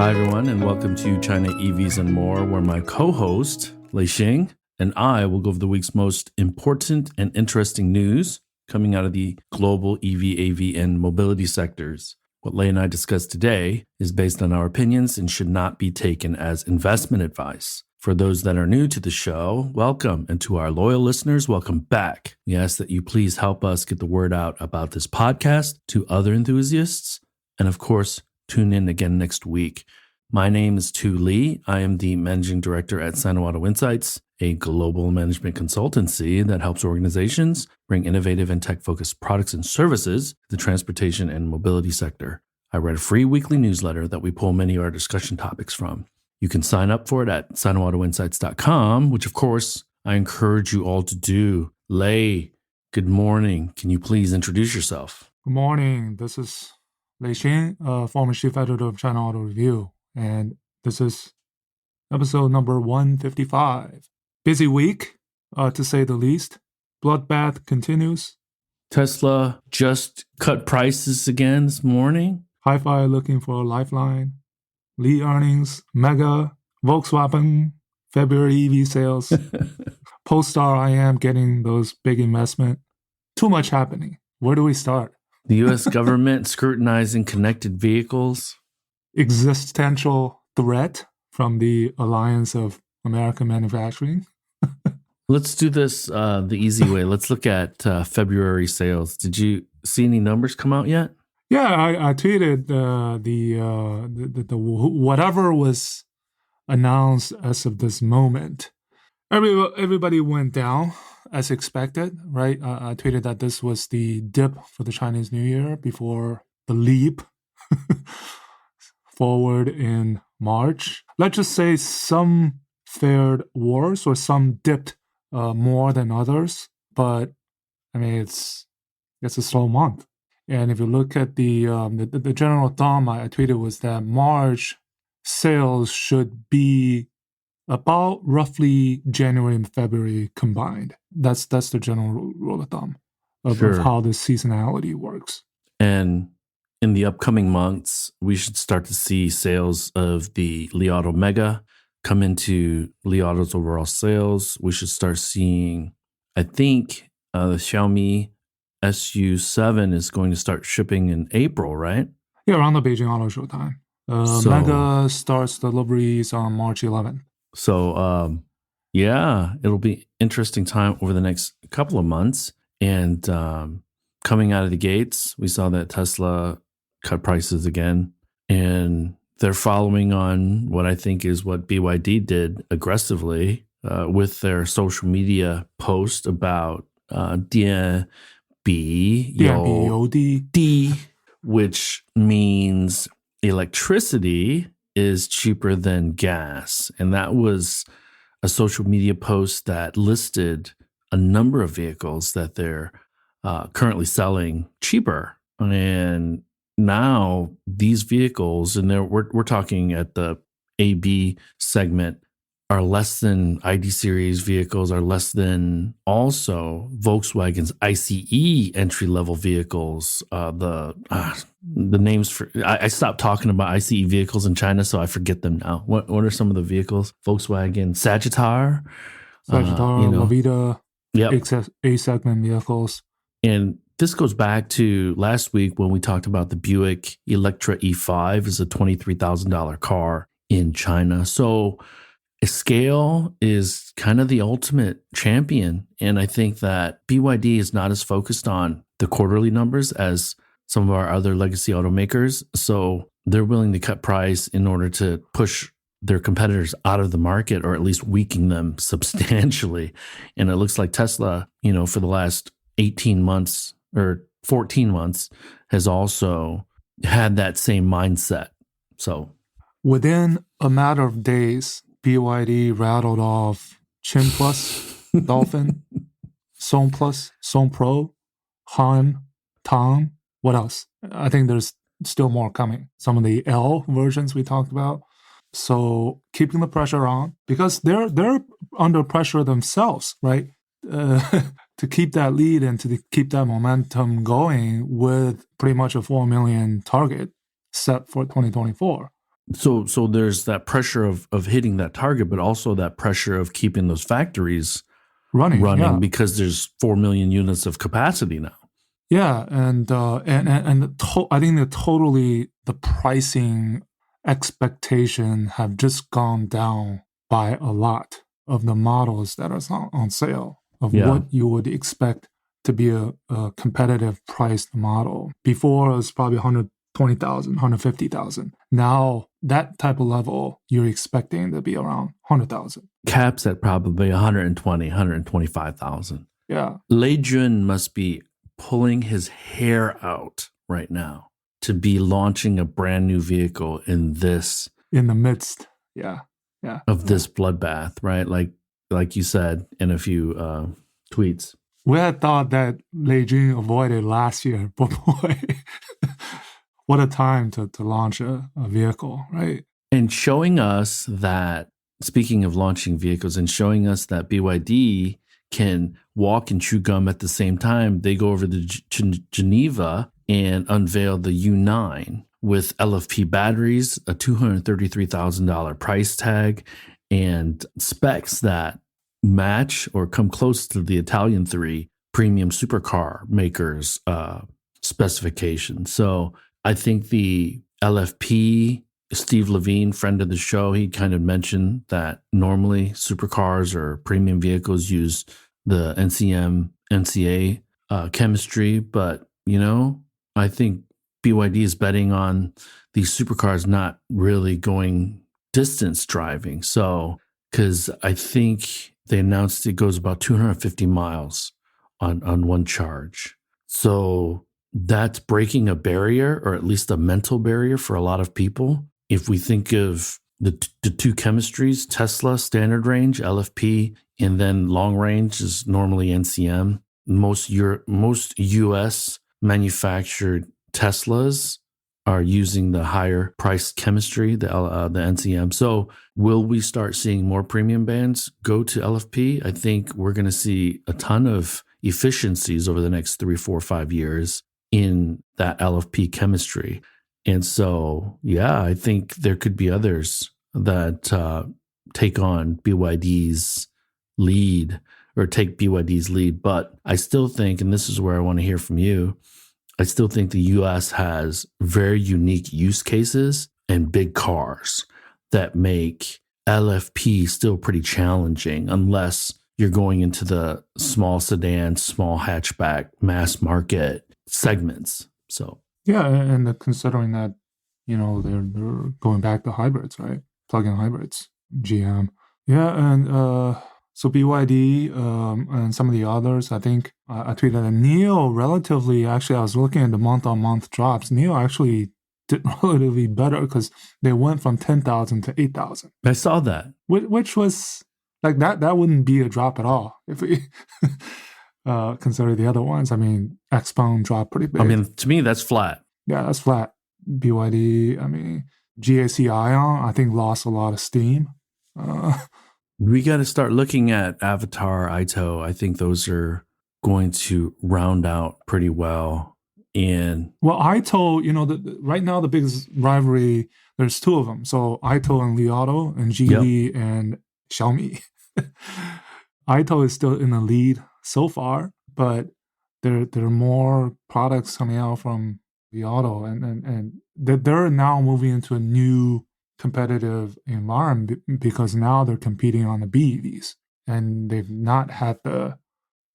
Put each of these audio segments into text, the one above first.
Hi, everyone, and welcome to China EVs and More, where my co-host, Lei Xing, and I will go over the week's most important and interesting news coming out of the global EV, AV, and mobility sectors. What Lei and I discuss today is based on our opinions and should not be taken as investment advice. For those that are new to the show, welcome. And to our loyal listeners, welcome back. We ask that you please help us get the word out about this podcast to other enthusiasts. And of course, tune in again next week. My name is Tu Li. I am the managing director at Sino-Auto Insights, a global management consultancy that helps organizations bring innovative and tech-focused products and services to the transportation and mobility sector. I write a free weekly newsletter that we pull many of our discussion topics from. You can sign up for it at sinoautoinsights.com, which of course I encourage you all to do. Lei, good morning. Can you please introduce yourself? Good morning. This is Lei Xing, former chief editor of China Auto Review, and this is episode number 155. Busy week, to say the least. Bloodbath continues. Tesla just cut prices again this morning. HiPhi looking for a lifeline. Lee earnings, Mega, Volkswagen, February EV sales. Polestar, I am getting those big investment. Too much happening. Where do we start? The U.S. government scrutinizing connected vehicles. Existential threat from the Alliance of American Manufacturing. Let's do this the easy way. Let's look at February sales. Did you see any numbers come out yet? Yeah, I tweeted the whatever was announced as of this moment. Everybody went down as expected, right? I tweeted that this was the dip for the Chinese New Year before the leap forward in March. Let's just say some fared worse or some dipped more than others, but I mean it's a slow month. And if you look at the general thumb I tweeted was that March sales should be about roughly January and February combined. That's the general rule of thumb of how the seasonality works. And in the upcoming months, we should start to see sales of the Li Auto Mega come into Li Auto's overall sales. We should start seeing, I think, the Xiaomi SU7 is going to start shipping in April, right? Yeah, around the Beijing Auto Show time. Mega starts deliveries on March 11th. So, yeah, it'll be interesting time over the next couple of months. And coming out of the gates, we saw that Tesla cut prices again. And they're following on what I think is what BYD did aggressively with their social media post about电比油滴, which means electricity is cheaper than gas. And that was a social media post that listed a number of vehicles that they're currently selling cheaper. And now these vehicles, and we're talking at the AB segment, are less than ID series vehicles, are less than also Volkswagen's ICE entry-level vehicles. The names for I stopped talking about ICE vehicles in China, so I forget them now. What are some of the vehicles? Volkswagen Sagittar, Lavida, yep. A segment vehicles. And this goes back to last week when we talked about the Buick Electra E5 is a $23,000 car in China. So scale is kind of the ultimate champion. And I think that BYD is not as focused on the quarterly numbers as some of our other legacy automakers. So they're willing to cut price in order to push their competitors out of the market, or at least weaken them substantially. And it looks like Tesla, for the last 18 months or 14 months has also had that same mindset. So within a matter of days, BYD rattled off Chin Plus, Dolphin, Song Plus, Song Pro, Han, Tang. What else? I think there's still more coming. Some of the L versions we talked about. So keeping the pressure on, because they're under pressure themselves, right? To keep that lead and to keep that momentum going with pretty much a 4 million target set for 2024. So there's that pressure of hitting that target, but also that pressure of keeping those factories running yeah. because there's 4 million units of capacity now. Yeah, and I think that totally the pricing expectation have just gone down by a lot of the models that are on sale of what you would expect to be a competitive priced model. Before it was probably 120,000, 150,000. Now that type of level you're expecting to be around 100,000. Caps at probably 120, 125,000. Yeah. Lei Jun must be pulling his hair out right now to be launching a brand new vehicle in the midst of this bloodbath, right? Like you said in a few tweets. We had thought that Lei Jun avoided last year, but boy, what a time to launch a vehicle, right? And showing us that, speaking of launching vehicles, and showing us that BYD can walk and chew gum at the same time. They go over to Geneva and unveil the U9 with LFP batteries, a $233,000 price tag, and specs that match or come close to the Italian 3 premium supercar makers' specifications. So I think the LFP, Steve Levine, friend of the show, he kind of mentioned that normally supercars or premium vehicles use the NCA chemistry, but I think BYD is betting on these supercars not really going distance driving. So, because I think they announced it goes about 250 miles on one charge. So that's breaking a barrier, or at least a mental barrier for a lot of people. If we think of the two chemistries, Tesla standard range, LFP, and then long range is normally NCM. Most US manufactured Teslas are using the higher priced chemistry, the NCM. So will we start seeing more premium bands go to LFP? I think we're going to see a ton of efficiencies over the next 3, 4, 5 years in that LFP chemistry. And so, I think there could be others that take on BYD's lead or take BYD's lead. But I still think, and this is where I want to hear from you, I still think the US has very unique use cases and big cars that make LFP still pretty challenging unless you're going into the small sedan, small hatchback, mass market segments. So yeah, and considering that, they're going back to hybrids, right? Plug-in hybrids, GM. Yeah, and so BYD and some of the others, I think I tweeted that NIO relatively, actually, I was looking at the month-on-month drops. NIO actually did relatively better because they went from 10,000 to 8,000. I saw that. Which was, like, that wouldn't be a drop at all if we consider the other ones. I mean, Xpeng dropped pretty big. I mean, to me, that's flat. Yeah, that's flat. BYD, I mean, GAC Ion, I think lost a lot of steam. We got to start looking at Avatar, Ito. I think those are going to round out pretty well. And Ito, right now the biggest rivalry, there's two of them. So Ito and Li Auto, and Geely and Xiaomi. Ito is still in the lead so far, but there are more products coming out from Li Auto, and they're now moving into a new competitive environment because now they're competing on the BEVs, and they've not had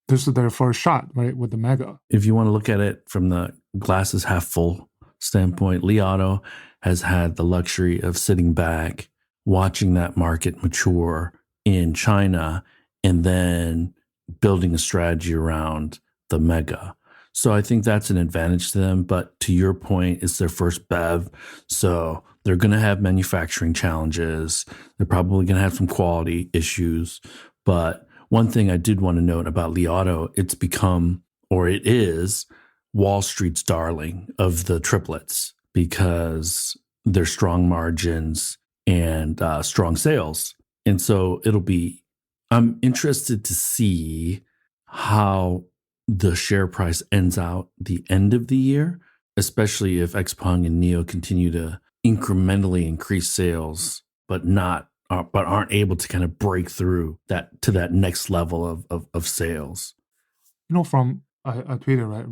this is their first shot, right, with the Mega. If you want to look at it from the glasses half full standpoint, Li Auto has had the luxury of sitting back, watching that market mature in China, and then building a strategy around the Mega. So I think that's an advantage to them. But to your point, it's their first BEV. So they're going to have manufacturing challenges. They're probably going to have some quality issues. But one thing I did want to note about Li Auto, it is Wall Street's darling of the triplets because they're strong margins and strong sales. And so I'm interested to see how the share price ends out the end of the year, especially if Xpeng and NIO continue to incrementally increase sales, but aren't able to kind of break through that to that next level of sales. From I tweeted right.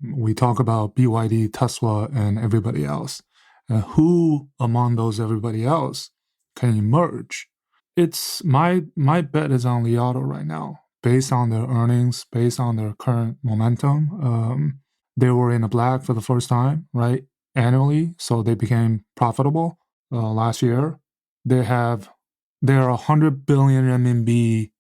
We talk about BYD, Tesla, and everybody else. Who among those everybody else can emerge? It's my bet is on Li Auto right now, based on their earnings, based on their current momentum. They were in the black for the first time, right, annually, so they became profitable last year. They're 100 billion RMB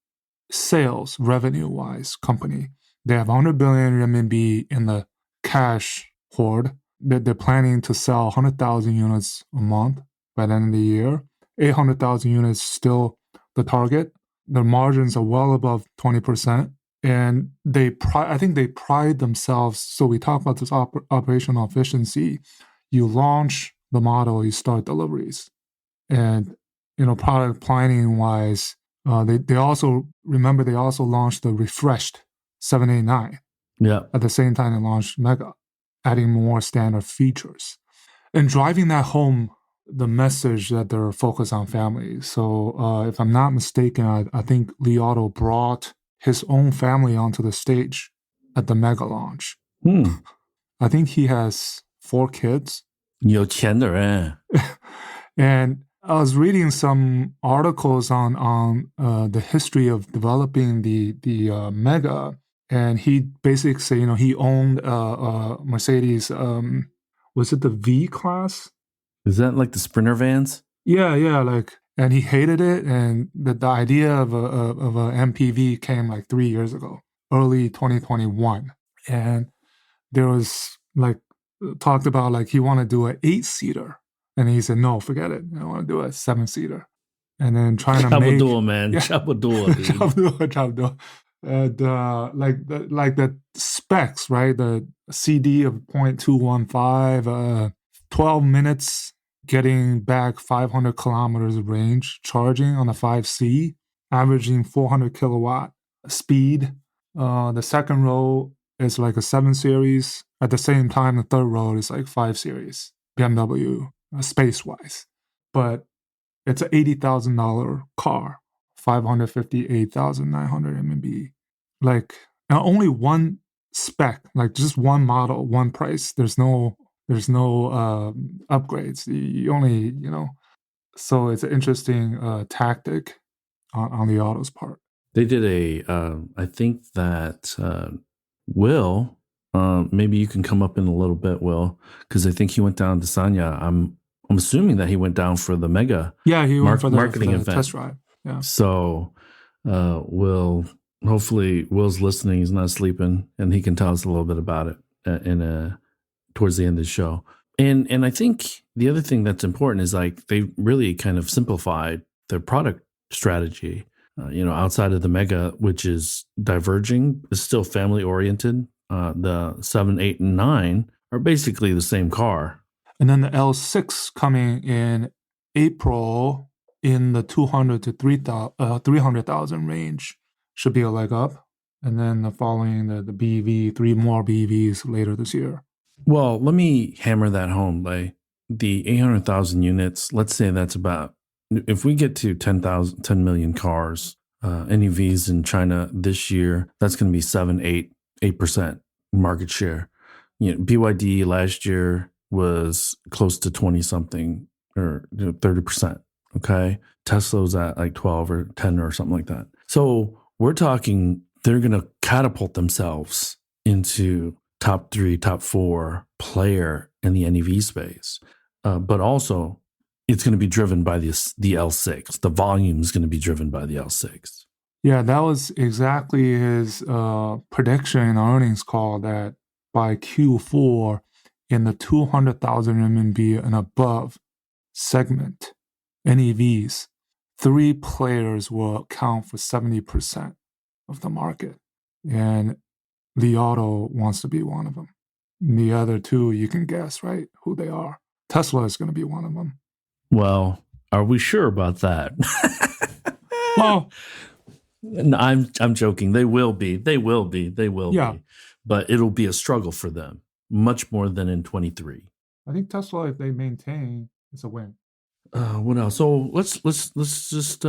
sales revenue-wise company. They have 100 billion RMB in the cash hoard. They're planning to sell 100,000 units a month by the end of the year. 800,000 units still the target. Their margins are well above 20%. And I think they pride themselves. So we talk about this operational efficiency. You launch the model, you start deliveries. And, product planning wise, they also launched the refreshed 789. Yeah. At the same time, they launched Mega, adding more standard features and driving that home the message that they're focused on family. So if I'm not mistaken, I think Li Auto brought his own family onto the stage at the Mega launch. I think he has 4 kids. 有钱的人. And I was reading some articles on the history of developing the Mega, and he basically said, he owned Mercedes. Was it the V class? Is that like the Sprinter vans? Yeah, and he hated it, and the idea of a MPV came like 3 years ago, early 2021, and there was talked about he wanted to do an 8-seater. And he said, no, forget it. I want to do a 7-seater. And then trying to make... Chabador, man. Yeah. Chabador. And the specs, right? The CD of 0.215, 12 minutes getting back 500 kilometers of range, charging on the 5C, averaging 400 kilowatt speed. The second row is like a 7 Series. At the same time, the third row is like 5 Series, BMW. Space-wise, but it's an $80,000 car, 558,900 RMB. Only one spec, just one model, one price. There's no upgrades. You only, So it's an interesting tactic on the Auto's part. They did I think that Will. Maybe you can come up in a little bit, Will, because I think he went down to Sanya. I'm assuming that he went down for the Mega. Yeah, he went for the marketing event. Test drive. Yeah. So, hopefully Will's listening. He's not sleeping, and he can tell us a little bit about it towards the end of the show. And I think the other thing that's important is they really kind of simplified their product strategy. Outside of the Mega, which is diverging, is still family oriented. The 7, 8, and 9 are basically the same car. And then the L6 coming in April in the 200 to 300,000 range should be a leg up. And then the following the BEV, 3 more BEVs later this year. Well, let me hammer that home. The 800,000 units, let's say that's about, if we get to 10 million cars, NEVs in China this year, that's going to be 8% market share. BYD last year was close to 20 something or 30%. Okay. Tesla's at 12 or 10 or something like that. So we're talking, they're going to catapult themselves into top 3, top 4 player in the NEV space. But also it's going to be driven by the L6. The volume is going to be driven by the L6. Yeah, that was exactly his prediction in the earnings call, that by Q4 in the 200,000 RMB and above segment, NEVs, 3 players will account for 70% of the market. And Li Auto wants to be one of them. And the other 2, you can guess, right, who they are. Tesla is going to be one of them. Well, are we sure about that? Well, no, I'm joking. They will be. Yeah. But it'll be a struggle for them, much more than in 23. I think Tesla, if they maintain, it's a win. What else? So let's just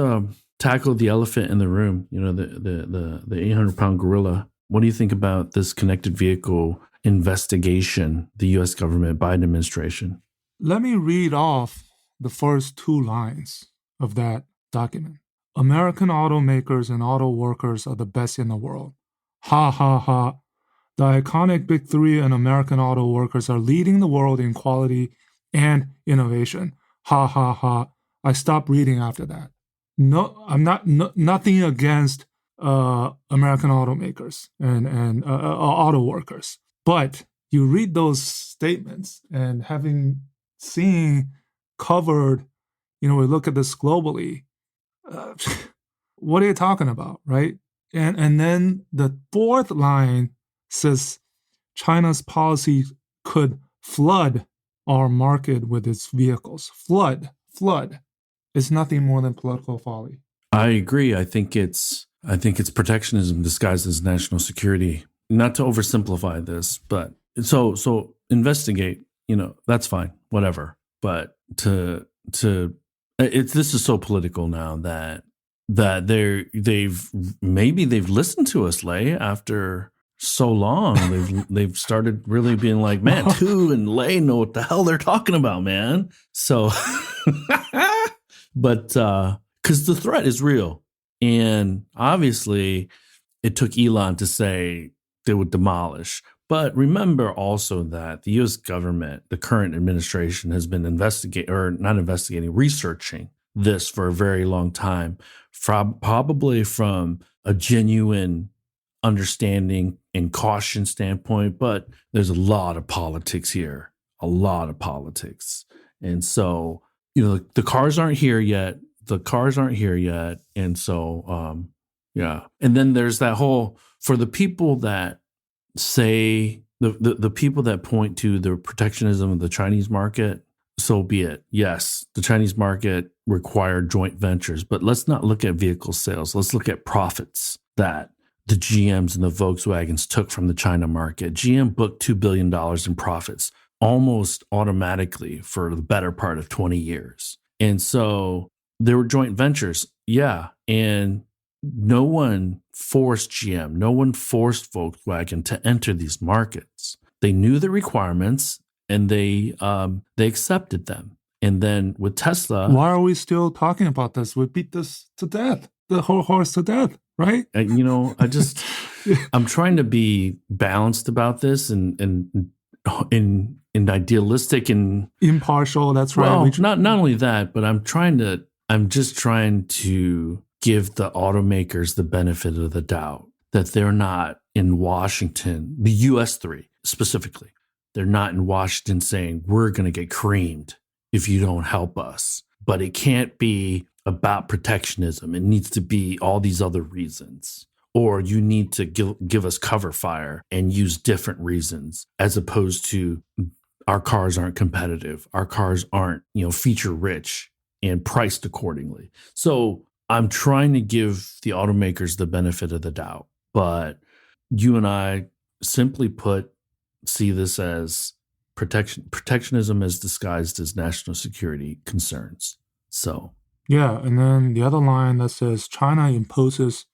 tackle the elephant in the room. You know, the 800-pound gorilla. What do you think about this connected vehicle investigation, the U.S. government, Biden administration? Let me read off the first 2 lines of that document. American automakers and auto workers are the best in the world. Ha ha ha. The iconic Big Three and American auto workers are leading the world in quality and innovation. Ha ha ha. I stopped reading after that. No, I'm not nothing against American automakers and auto workers, but you read those statements and having seen covered, we look at this globally. What are you talking about, right? And then the 4th line says China's policy could flood our market with its vehicles. Flood. It's nothing more than political folly. I agree. I think it's protectionism disguised as national security. Not to oversimplify this, but so investigate. That's fine, whatever. But this is so political now that they've listened to us, Lei, after so long. They've started really being like, man, Tu and Lei know what the hell they're talking about, man. So, but because the threat is real, and obviously it took Elon to say they would demolish. But remember also that the U.S. government, the current administration, has been researching this for a very long time, probably from a genuine understanding and caution standpoint. But there's a lot of politics here, and so the cars aren't here yet. And so yeah. And then there's that whole, for the people that say, the people that point to the protectionism of the Chinese market, so be it. Yes, the Chinese market required joint ventures, but let's not look at vehicle sales. Let's look at profits that the GMs and the Volkswagens took from the China market. GM booked $2 billion in profits almost automatically for the better part of 20 years. And so there were joint ventures. Yeah. And no one forced GM, no one forced Volkswagen to enter these markets. They knew the requirements and they accepted them. And then with Tesla, why are we still talking about this? We beat this to death, the whole horse to death, right? I'm trying to be balanced about this and idealistic and impartial. That's right. Well, not only that, but I'm just trying to give the automakers the benefit of the doubt that they're not in Washington, the US 3 specifically. They're not in Washington saying, we're going to get creamed if you don't help us. But it can't be about protectionism. It needs to be all these other reasons. Or you need to give us cover fire and use different reasons, as opposed to our cars aren't competitive. Our cars aren't, feature rich and priced accordingly. So I'm trying to give the automakers the benefit of the doubt, but you and I, simply put, see this as protectionism as disguised as national security concerns. So yeah, and then the other line that says China imposes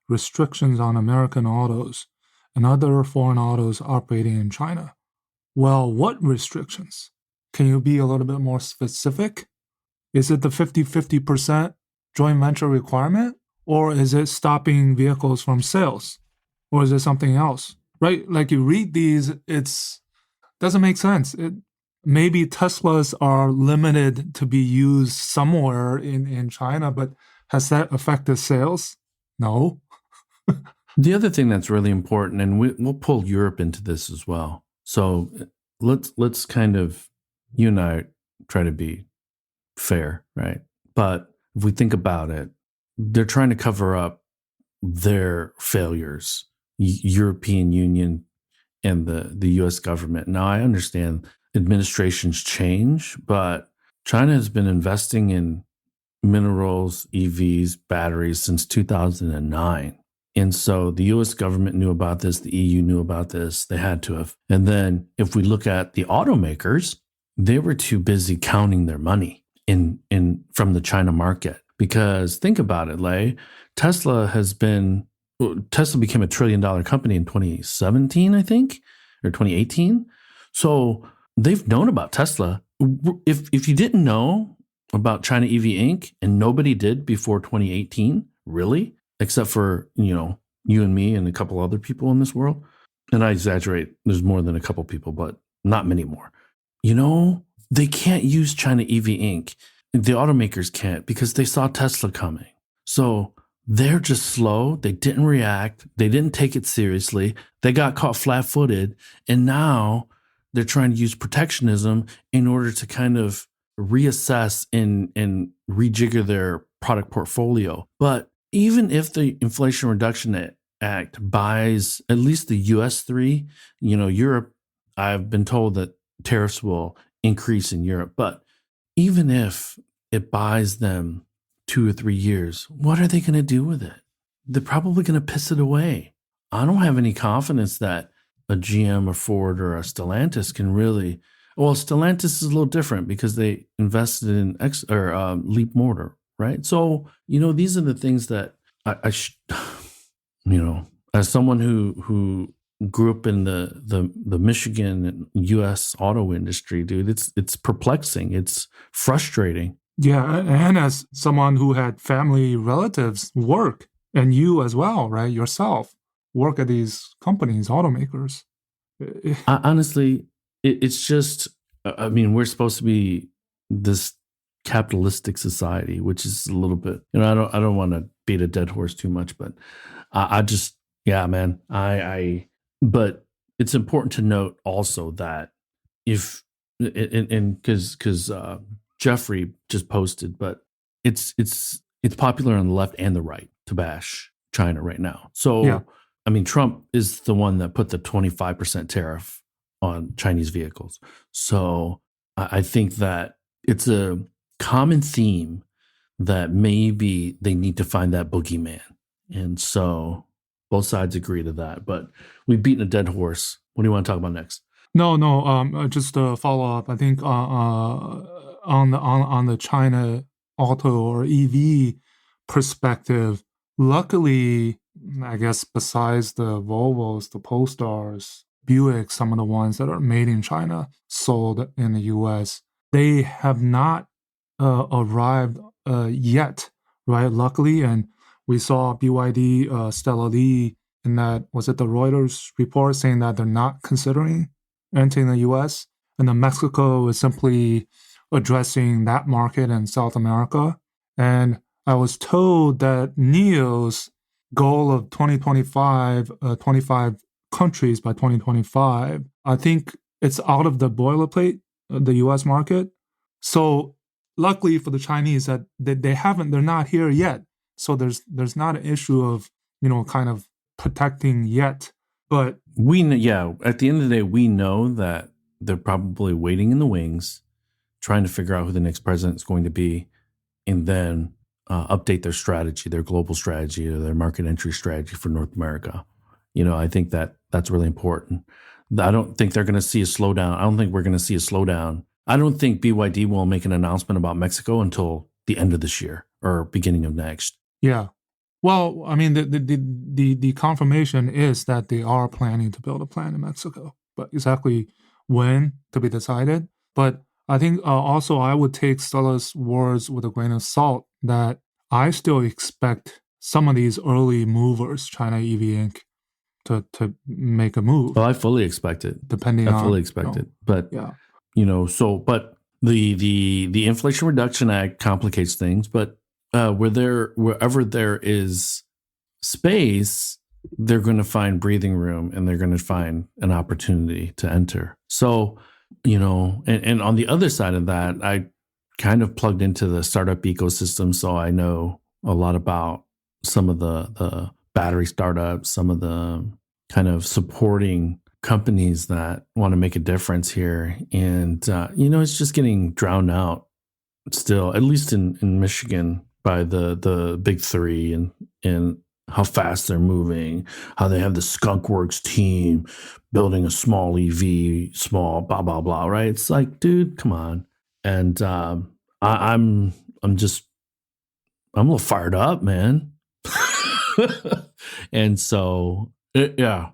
restrictions on American autos and other foreign autos operating in China. Well, what restrictions? Can you be a little bit more specific? Is it the 50% joint venture requirement? Or is it stopping vehicles from sales? Or is it something else? Right? Like you read these, it doesn't make sense. Maybe Teslas are limited to be used somewhere in China, but has that affected sales? No. The other thing that's really important, and we'll pull Europe into this as well. So let's kind of, you and I try to be fair, right? But if we think about it, they're trying to cover up their failures, European Union and the U.S. government. Now, I understand administrations change, but China has been investing in minerals, EVs, batteries since 2009. And so the U.S. government knew about this. The EU knew about this. They had to have. And then if we look at the automakers, they were too busy counting their money in from the China market. Because think about it, Lei. Tesla became a $1 trillion company in 2017, I think, or 2018. So they've known about Tesla. If you didn't know about China EV Inc. and nobody did before 2018, really, except for, you and me and a couple other people in this world, and I exaggerate, there's more than a couple people, but not many more. They can't use China EV Inc. The automakers can't because they saw Tesla coming. So they're just slow. They didn't react. They didn't take it seriously. They got caught flat-footed. And now they're trying to use protectionism in order to kind of reassess and rejigger their product portfolio. But even if the Inflation Reduction Act buys at least the US 3, Europe, I've been told that tariffs will increase in Europe. But even if it buys them 2 or 3 years, what are they going to do with it? They're probably going to piss it away. I don't have any confidence that a GM or Ford or a Stellantis can really. Well, Stellantis is a little different because they invested in Leap Motor, right? So these are the things that I as someone who grew up in the Michigan and U.S. auto industry, dude, it's perplexing. It's frustrating. Yeah, and as someone who had family relatives work, and you as well, right, yourself, work at these companies, automakers. Honestly, it's just, we're supposed to be this capitalistic society, which is a little bit, I don't want to beat a dead horse too much, but I just, yeah, man, but it's important to note also that if, because Jeffrey just posted, but it's popular on the left and the right to bash China right now. So, yeah. Trump is the one that put the 25% tariff on Chinese vehicles. So I think that it's a common theme that maybe they need to find that boogeyman. And so both sides agree to that, but we've beaten a dead horse. What do you want to talk about next? No. Just to follow up, I think on the China auto or EV perspective, luckily, I guess besides the Volvos, the Polestars, Buick, some of the ones that are made in China, sold in the U.S., they have not arrived yet, right? Luckily, and we saw BYD, Stella Lee, in that, was it the Reuters report saying that they're not considering entering the U.S., and then Mexico is simply addressing that market in South America. And I was told that NIO's goal of 2025, 25 countries by 2025, I think it's out of the boilerplate, the U.S. market. So luckily for the Chinese that they're not here yet. So there's not an issue of, kind of protecting yet. But at the end of the day, we know that they're probably waiting in the wings, trying to figure out who the next president is going to be, and then update their strategy, their global strategy, or their market entry strategy for North America. I think that's really important. I don't think they're going to see a slowdown. I don't think we're going to see a slowdown. I don't think BYD will make an announcement about Mexico until the end of this year or beginning of next. Yeah. Well, the confirmation is that they are planning to build a plant in Mexico, but exactly when to be decided. But I think also I would take Stella's words with a grain of salt that I still expect some of these early movers, China EV Inc., to make a move. Well, I fully expect it. I fully expect it. But, yeah. But the Inflation Reduction Act complicates things, but wherever there is space, they're going to find breathing room and they're going to find an opportunity to enter. So, and on the other side of that, I kind of plugged into the startup ecosystem. So I know a lot about some of the battery startups, some of the kind of supporting companies that want to make a difference here. And, it's just getting drowned out still, at least in Michigan, by the big three and how fast they're moving, how they have the Skunk Works team building a small EV, small blah blah blah. Right? It's like, dude, come on. And I'm a little fired up, man. And so, yeah,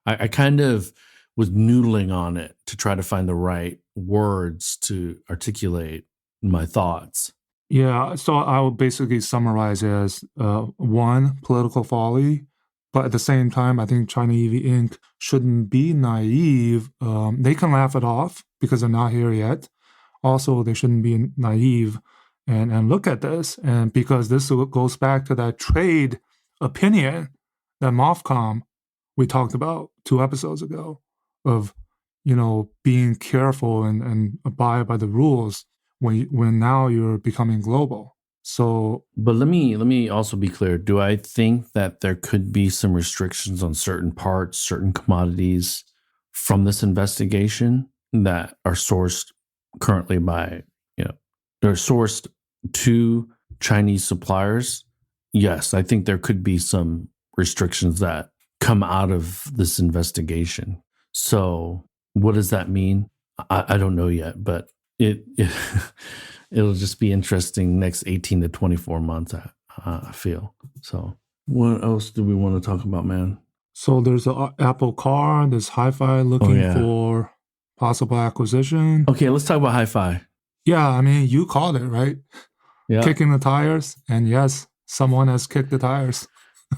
I kind of was noodling on it to try to find the right words to articulate my thoughts. Yeah, so I would basically summarize it as one, political folly, but at the same time, I think China EV Inc. shouldn't be naive. They can laugh it off because they're not here yet. Also, they shouldn't be naive and look at this. And because this goes back to that trade opinion that MOFCOM we talked about 2 episodes ago of, being careful and abide by the rules when now you're becoming global. So, but let me also be clear. Do I think that there could be some restrictions on certain parts, certain commodities from this investigation that are sourced currently by, they're sourced to Chinese suppliers? Yes, I think there could be some restrictions that come out of this investigation. So what does that mean? I don't know yet, but it'll just be interesting next 18 to 24 months, I feel. So what else do we want to talk about, man? So there's an Apple car, there's HiPhi looking for possible acquisition. Okay, let's talk about HiPhi. Yeah, I mean, you called it, right? Yeah. Kicking the tires. And yes, someone has kicked the tires.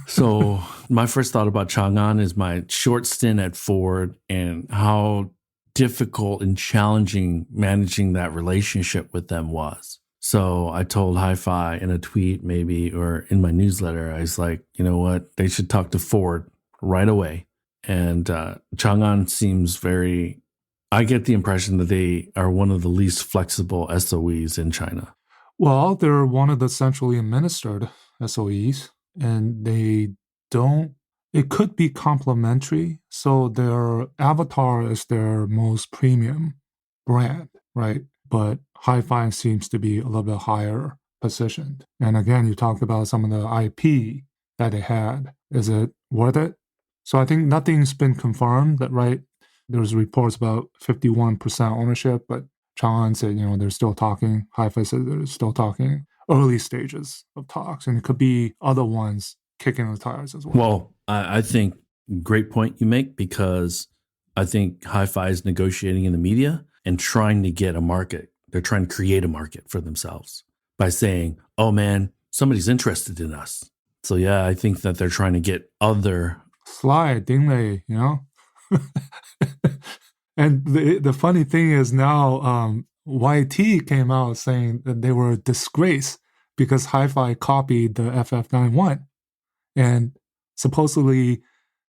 So my first thought about Changan is my short stint at Ford and how difficult and challenging managing that relationship with them was. So I told HiPhi in a tweet maybe, or in my newsletter, I was like, you know what? They should talk to Ford right away. And Changan seems I get the impression that they are one of the least flexible SOEs in China. Well, they're one of the centrally administered SOEs, and it could be complementary. So their Avatar is their most premium brand, right? But HiPhi seems to be a little bit higher positioned. And again, you talked about some of the IP that it had. Is it worth it? So I think nothing's been confirmed that, right? There's reports about 51% ownership, but Changan said, they're still talking. HiPhi said they're still talking. Early stages of talks, and it could be other ones kicking the tires as well. Well, I think great point you make, because I think HiPhi is negotiating in the media and trying to get a market. They're trying to create a market for themselves by saying, oh man, somebody's interested in us. So yeah, I think that they're trying to get other... Sly, didn't they, And the funny thing is now YT came out saying that they were a disgrace because HiPhi copied the FF91. And supposedly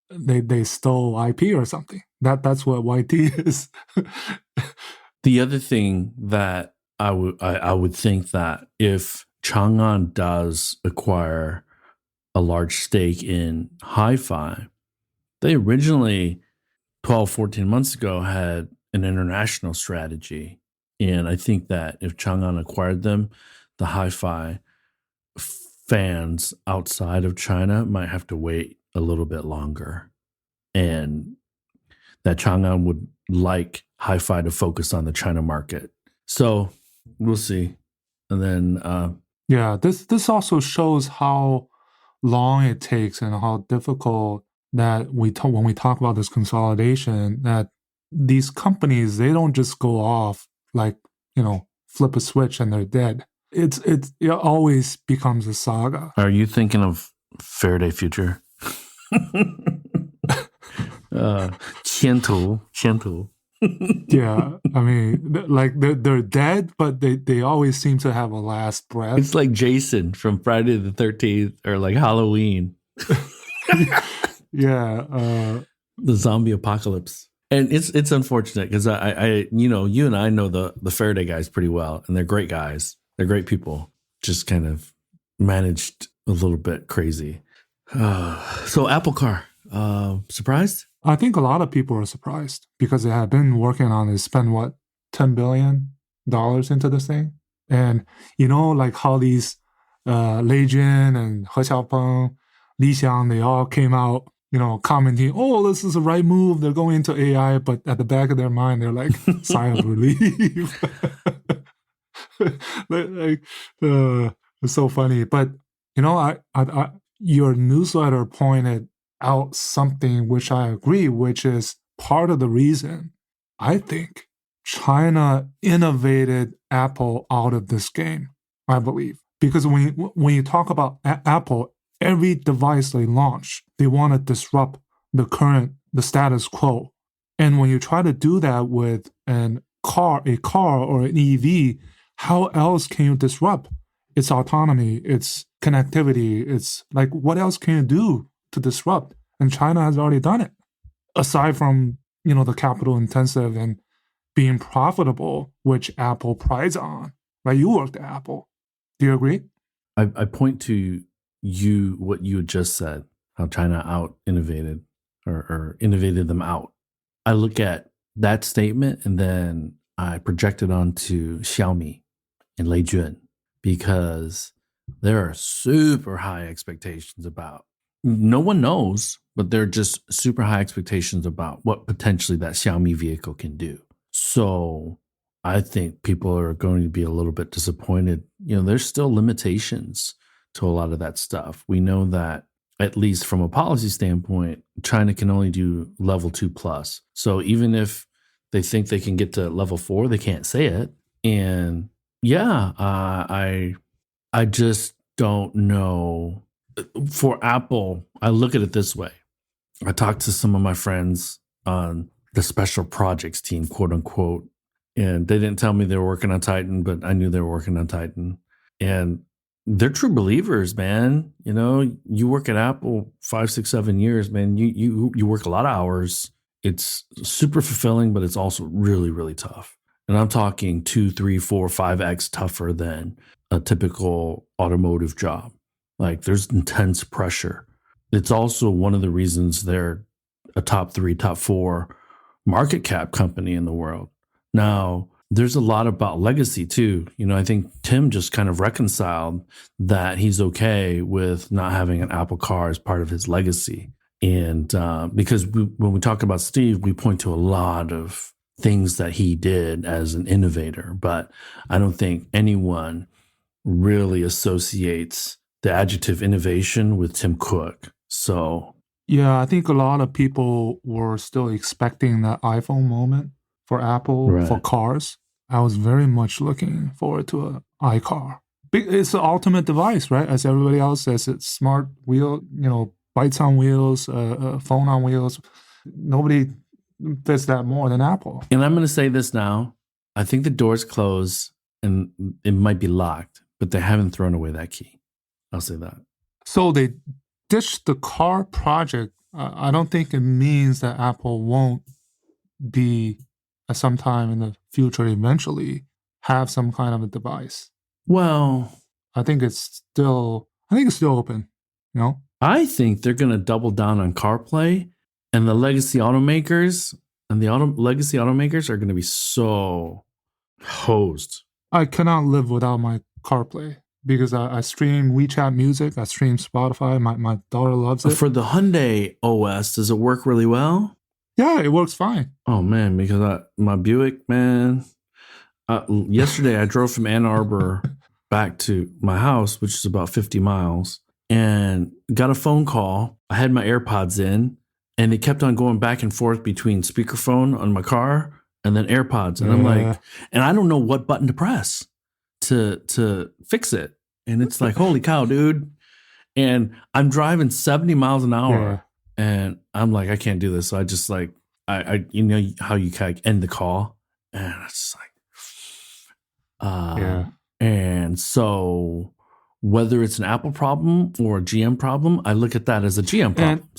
they stole IP or something. That's what YT is. The other thing that I would think that if Changan does acquire a large stake in HiPhi, they originally 12, 14 months ago had an international strategy. And I think that if Changan acquired them, the HiPhi fans outside of China might have to wait a little bit longer. And that Changan would like HiPhi to focus on the China market. So we'll see. And then... this also shows how long it takes and how difficult that when we talk about this consolidation, that these companies, they don't just go off like, flip a switch and they're dead. It always becomes a saga. Are you thinking of Faraday Future? 前途. Yeah, I mean, like they're dead, but they always seem to have a last breath. It's like Jason from Friday the 13th or like Halloween. Yeah, the zombie apocalypse. And it's unfortunate because I you and I know the Faraday guys pretty well, and they're great guys. They're great people. Just kind of managed a little bit crazy. So Apple Car, surprised? I think a lot of people are surprised because they have been working on it, spend $10 billion into this thing. And like how these Lei Jun and He Xiaopeng, Li Xiang, they all came out, commenting, oh, this is the right move. They're going into AI, but at the back of their mind, they're like, sigh of relief. It's so funny. But, your newsletter pointed out something which I agree, which is part of the reason I think China innovated Apple out of this game, I believe. Because when you talk about Apple, every device they launch, they want to disrupt the status quo. And when you try to do that with a car or an EV, how else can you disrupt its autonomy, its connectivity? It's like, what else can you do to disrupt? And China has already done it. Aside from, the capital intensive and being profitable, which Apple prides on, right? You worked at Apple. Do you agree? I point to what you had just said, how China out innovated or innovated them out. I look at that statement and then I project it onto Xiaomi and Lei Jun, because there are super high expectations about, no one knows, but there are just super high expectations about what potentially that Xiaomi vehicle can do. So I think people are going to be a little bit disappointed. There's still limitations to a lot of that stuff. We know that, at least from a policy standpoint, China can only do level 2+. So even if they think they can get to level 4, they can't say it. And yeah, I just don't know. For Apple, I look at it this way. I talked to some of my friends on the special projects team, quote unquote, and they didn't tell me they were working on Titan, but I knew they were working on Titan. And they're true believers, man. You work at Apple 5, 6, 7 years, man. You work a lot of hours. It's super fulfilling, but it's also really, really tough. And I'm talking 2, 3, 4, 5x tougher than a typical automotive job. Like, there's intense pressure. It's also one of the reasons they're a top 3, top 4 market cap company in the world. Now, there's a lot about legacy too. I think Tim just kind of reconciled that he's okay with not having an Apple car as part of his legacy. And because when we talk about Steve, we point to a lot of things that he did as an innovator, but I don't think anyone really associates the adjective innovation with Tim Cook. So yeah, I think a lot of people were still expecting that iPhone moment for Apple, for cars. I was very much looking forward to an iCar. It's the ultimate device, right? As everybody else says, it's smart wheel, bytes on wheels, phone on wheels. Nobody fits that more than Apple. And I'm going to say this now. I think the door's closed and it might be locked, but they haven't thrown away that key. I'll say that. So they ditched the car project. I don't think it means that Apple won't be at some time in the future eventually have some kind of a device. Well, I think it's still open, I think they're going to double down on CarPlay, and the legacy automakers are going to be so hosed. I cannot live without my CarPlay because I stream WeChat music, I stream Spotify. My daughter loves it. For the Hyundai OS, does it work really well? Yeah, it works fine. Oh man, because my Buick, man. Yesterday I drove from Ann Arbor back to my house, which is about 50 miles, and got a phone call. I had my AirPods in, and it kept on going back and forth between speakerphone on my car and then AirPods. And I'm like, and I don't know what button to press to fix it. And it's like, holy cow, dude. And I'm driving 70 miles an hour. And I'm like, I can't do this. So I just like, I you know how you kind of end the call? And it's like, And so whether it's an Apple problem or a GM problem, I look at that as a GM problem.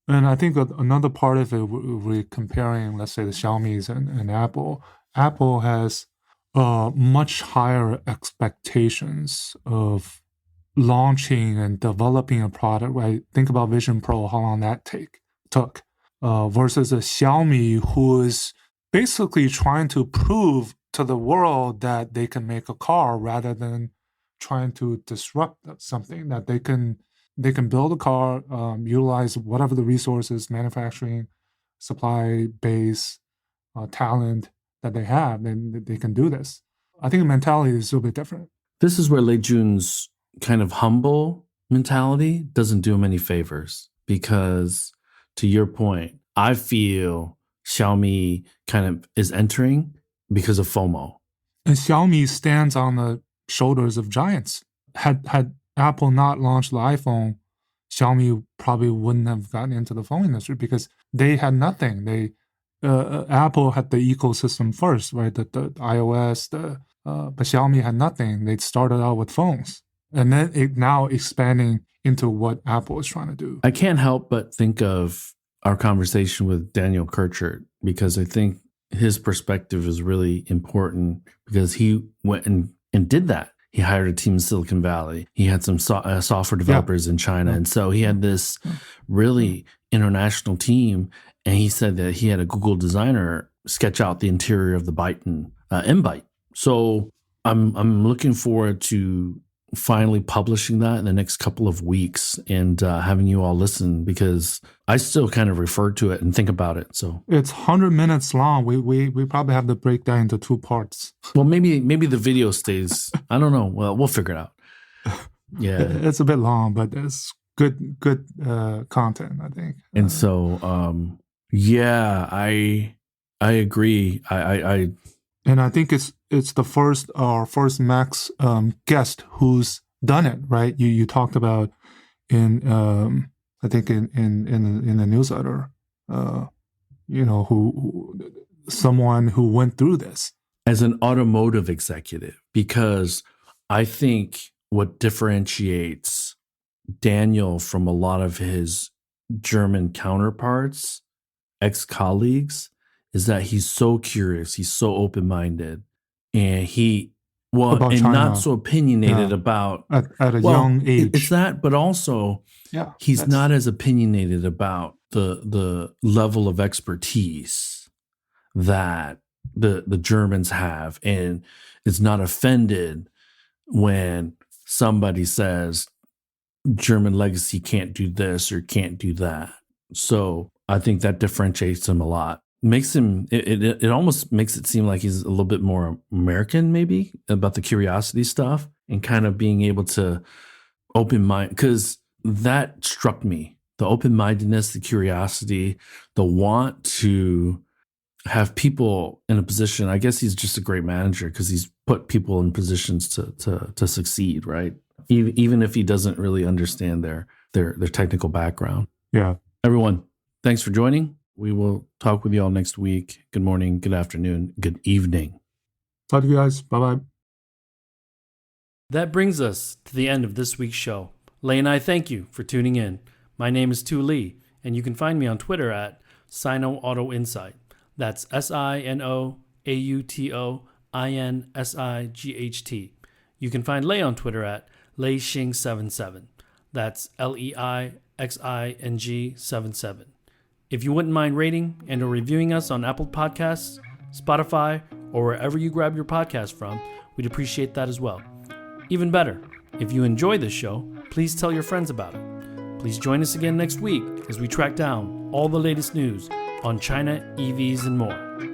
And I think another part of it, we're comparing, let's say, the Xiaomis and Apple. Apple has much higher expectations of launching and developing a product, right? Think about Vision Pro, how long that took, versus a Xiaomi who is basically trying to prove to the world that they can make a car rather than trying to disrupt something, that they can they can build a car, utilize whatever the resources, manufacturing, supply base, talent that they have, then they can do this. I think the mentality is a little bit different. This is where Lei Jun's kind of humble mentality doesn't do him any favors because, to your point, I feel Xiaomi kind of is entering because of FOMO. And Xiaomi stands on the shoulders of giants. Had Apple not launched the iPhone, Xiaomi probably wouldn't have gotten into the phone industry because they had nothing. Apple had the ecosystem first, right? The iOS, but Xiaomi had nothing. They started out with phones, and then it now expanding into what Apple is trying to do. I can't help but think of our conversation with Daniel Kirchert because I think his perspective is really important because he went and did that. He hired a team in Silicon Valley. He had some software developers in China. And so he had this really international team. And he said that he had a Google designer sketch out the interior of the M-Byte. So I'm looking forward to finally publishing that in the next couple of weeks and having you all listen because I still kind of refer to it and think about it. So it's 100 minutes long. We probably have to break that into 2 parts. Well, maybe the video stays. I don't know. Well, we'll figure it out. Yeah, it's a bit long, but it's good content, I think. And so, yeah, I agree. I and I think it's our first Max guest who's done it, right? You talked about in I think in the newsletter, who someone who went through this as an automotive executive, because I think what differentiates Daniel from a lot of his German counterparts, ex-colleagues, is that he's so curious, he's so open-minded, and not so opinionated about at a young age. It's that, but also he's not as opinionated about the level of expertise that the Germans have, and is not offended when somebody says German legacy can't do this or can't do that. So I think that differentiates him a lot. Makes him it almost makes it seem like he's a little bit more American, maybe, about the curiosity stuff and kind of being able to open mind, because that struck me. The open-mindedness, the curiosity, the want to have people in a position. I guess he's just a great manager because he's put people in positions to succeed, right? Even if he doesn't really understand their technical background. Yeah. Everyone, thanks for joining. We will talk with you all next week. Good morning, good afternoon, good evening. Talk to you guys. Bye-bye. That brings us to the end of this week's show. Lei and I thank you for tuning in. My name is Tu Lee, and you can find me on Twitter at Sino Auto Insight. That's SinoAutoInsight. You can find Lei on Twitter at LeiXing77. That's LEIXING77. If you wouldn't mind rating and or reviewing us on Apple Podcasts, Spotify, or wherever you grab your podcast from, we'd appreciate that as well. Even better, if you enjoy this show, please tell your friends about it. Please join us again next week as we track down all the latest news on China, EVs, and more.